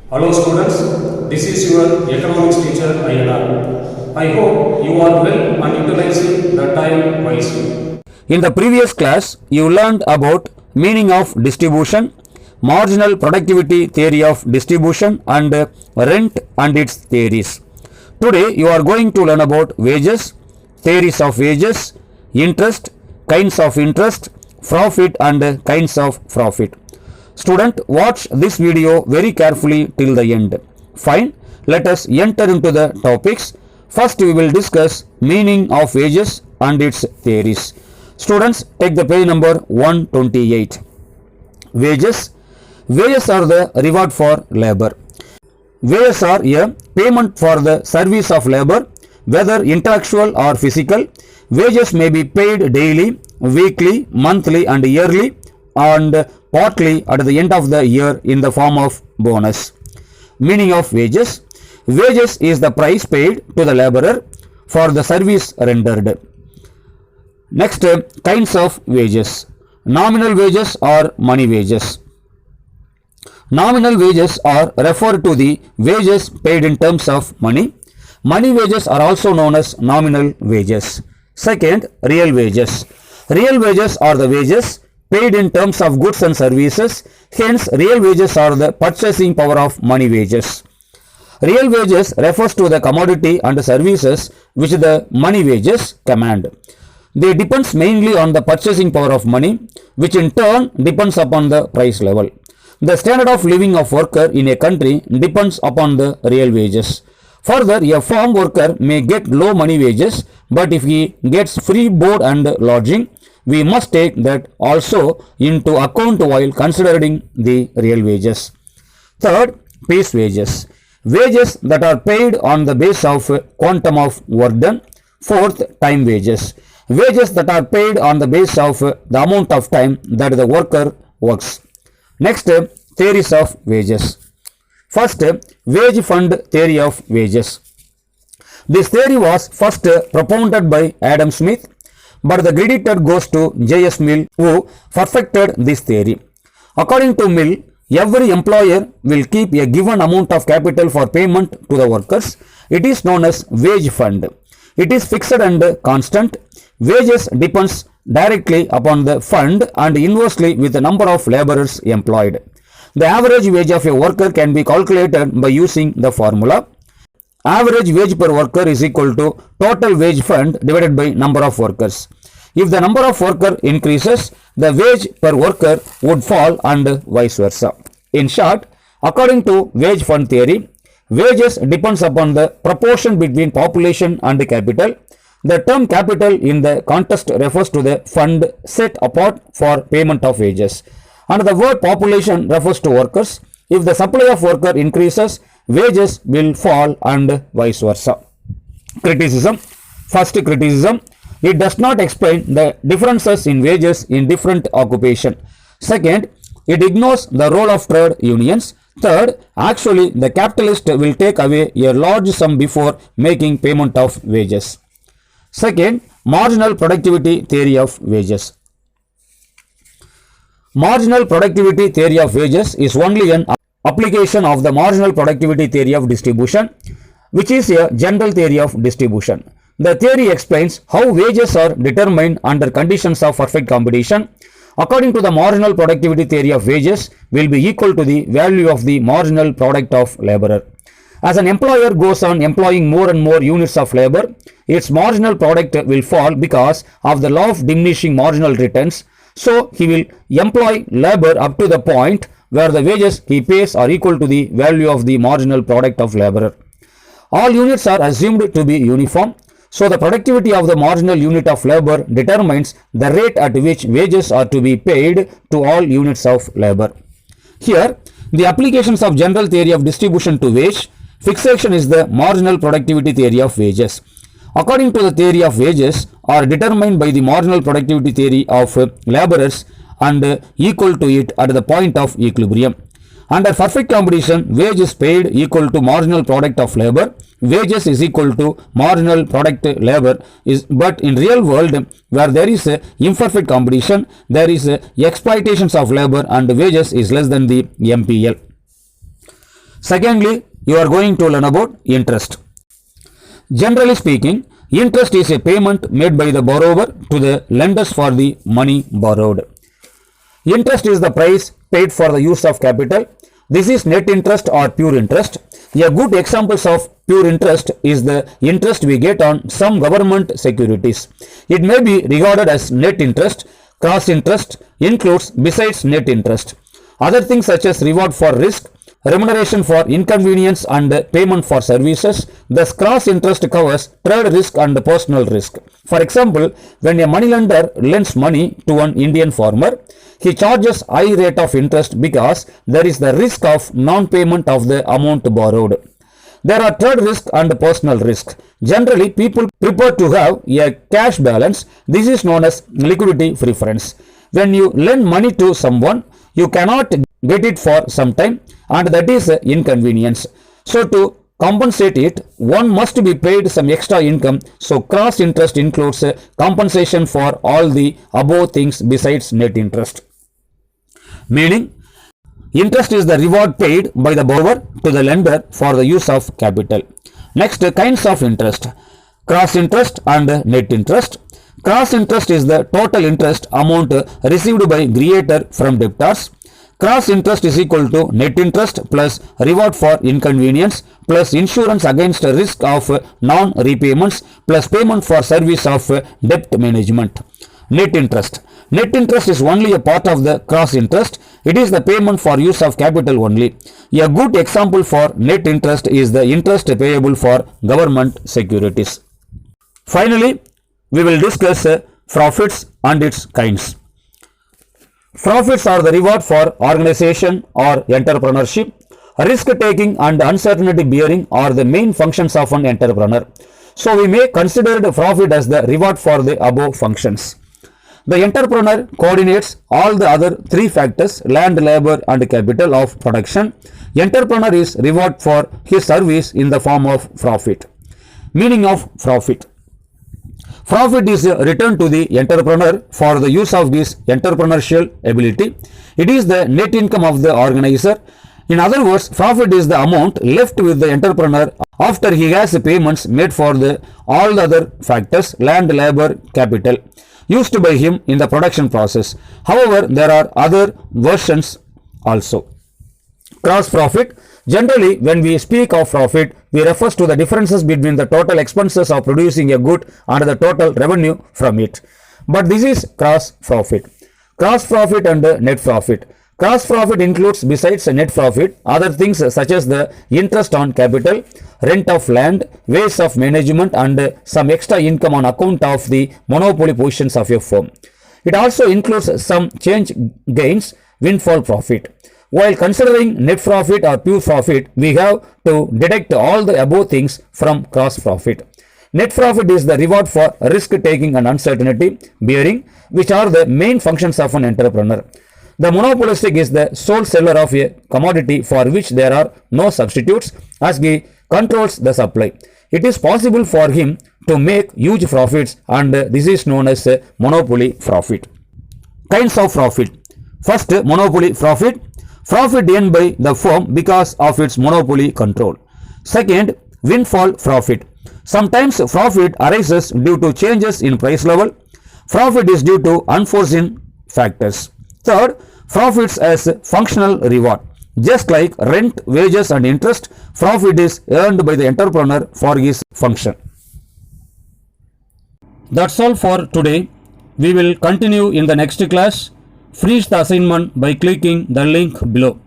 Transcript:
Hello students, this is your economics teacher INR. I hope you are well and utilizing the time wisely. In the previous class, you learned about meaning of distribution, marginal productivity theory of distribution and rent and its theories. Today, you are going to learn about wages, theories of wages, interest, kinds of interest, profit and kinds of profit. Student, watch this video very carefully till the end. Fine, let us enter into the topics. First, we will discuss meaning of wages and its theories. Students, take the page number 128. Wages. Wages are the reward for labor. Wages are a payment for the service of labor, whether intellectual or physical. Wages may be paid daily, weekly, monthly and yearly, and partly at the end of the year in the form of bonus. Meaning of wages. Wages is the price paid to the laborer for the service rendered. Next, kinds of wages. Nominal wages or money wages. Nominal wages are referred to the wages paid in terms of money. Money wages are also known as nominal wages. Second, real wages. Real wages are the wages paid in terms of goods and services. Hence, real wages are the purchasing power of money wages. Real wages refers to the commodity and services which the money wages command. They depends mainly on the purchasing power of money, which in turn depends upon the price level. The standard of living of worker in a country depends upon the real wages. Further, a farm worker may get low money wages, but if he gets free board and lodging, we must take that also into account while considering the real wages. Third, piece wages. Wages that are paid on the basis of quantum of work done. Fourth, time wages. Wages that are paid on the basis of the amount of time that the worker works. Next, theories of wages. First, wage fund theory of wages. This theory was first propounded by Adam Smith, but the credit goes to J.S. Mill, who perfected this theory. According to Mill, every employer will keep a given amount of capital for payment to the workers. It is known as wage fund. It is fixed and constant. Wages depends directly upon the fund and inversely with the number of laborers employed. The average wage of a worker can be calculated by using the formula. Average wage per worker is equal to total wage fund divided by number of workers. If the number of worker increases, the wage per worker would fall and vice versa. In short, according to wage fund theory, wages depends upon the proportion between population and capital. The term capital in the context refers to the fund set apart for payment of wages. And the word population refers to workers. If the supply of worker increases, wages will fall and vice versa. Criticism. First criticism. It does not explain the differences in wages in different occupation. Second, it ignores the role of trade unions. Third, actually the capitalist will take away a large sum before making payment of wages. Second, marginal productivity theory of wages. Marginal productivity theory of wages is only an application of the marginal productivity theory of distribution, which is a general theory of distribution. The theory explains how wages are determined under conditions of perfect competition. According to the marginal productivity theory of wages will be equal to the value of the marginal product of laborer. As an employer goes on employing more and more units of labor, its marginal product will fall because of the law of diminishing marginal returns. So, he will employ labor up to the point where the wages he pays are equal to the value of the marginal product of laborer. All units are assumed to be uniform. So, the productivity of the marginal unit of labor determines the rate at which wages are to be paid to all units of labor. Here, the applications of general theory of distribution to wage fixation is the marginal productivity theory of wages. According to the theory of wages are determined by the marginal productivity theory of laborers and equal to it at the point of equilibrium. Under perfect competition, wage is paid equal to marginal product of labor. Wages is equal to marginal product labor but in real world where there is imperfect competition, there is exploitations of labor and wages is less than the MPL. Secondly, you are going to learn about interest. Generally speaking, interest is a payment made by the borrower to the lenders for the money borrowed. Interest is the price paid for the use of capital. This is net interest or pure interest. A good examples of pure interest is the interest we get on some government securities. It may be regarded as net interest. Cross interest includes besides net interest other things such as reward for risk, remuneration for inconvenience and payment for services. Thus, cross interest covers trade risk and personal risk. For example, when a moneylender lends money to an Indian farmer, he charges high rate of interest because there is the risk of non-payment of the amount borrowed. There are trade risk and personal risk. Generally, people prefer to have a cash balance. This is known as liquidity preference. When you lend money to someone, you cannot get it for some time, and that is inconvenience. So to compensate it, one must be paid some extra income. So cross interest includes compensation for all the above things besides net interest. Meaning, interest is the reward paid by the borrower to the lender for the use of capital. Next, kinds of interest. Cross interest and net interest. Cross interest is the total interest amount received by creator from debtors. Cross interest is equal to net interest plus reward for inconvenience plus insurance against risk of non-repayments plus payment for service of debt management. Net interest. Net interest is only a part of the cross interest. It is the payment for use of capital only. A good example for net interest is the interest payable for government securities. Finally, we will discuss profits and its kinds. Profits are the reward for organization or entrepreneurship. Risk taking and uncertainty bearing are the main functions of an entrepreneur. So we may consider the profit as the reward for the above functions. The entrepreneur coordinates all the other three factors: land, labor and capital of production. Entrepreneur is reward for his service in the form of profit. Meaning of profit. Profit is a return to the entrepreneur for the use of his entrepreneurial ability. It is the net income of the organizer. In other words, profit is the amount left with the entrepreneur after he has payments made for the all the other factors: land, labor, capital, used by him in the production process. However, there are other versions also. Gross profit. Generally, when we speak of profit, we refer to the differences between the total expenses of producing a good and the total revenue from it. But this is gross profit. Gross profit and net profit. Gross profit includes, besides net profit, other things such as the interest on capital, rent of land, ways of management and some extra income on account of the monopoly positions of your firm. It also includes some change gains, windfall profit. While considering net profit or pure profit, we have to deduct all the above things from gross profit. Net profit is the reward for risk taking and uncertainty bearing, which are the main functions of an entrepreneur. The monopolistic is the sole seller of a commodity for which there are no substitutes, as he controls the supply. It is possible for him to make huge profits, and this is known as monopoly profit. Kinds of profit. First, monopoly profit. Profit earned by the firm because of its monopoly control. Second, windfall profit. Sometimes profit arises due to changes in price level. Profit is due to unforeseen factors. Third, profits as functional reward. Just like rent, wages and interest, profit is earned by the entrepreneur for his function. That's all for today. We will continue in the next class. Finish the assignment by clicking the link below.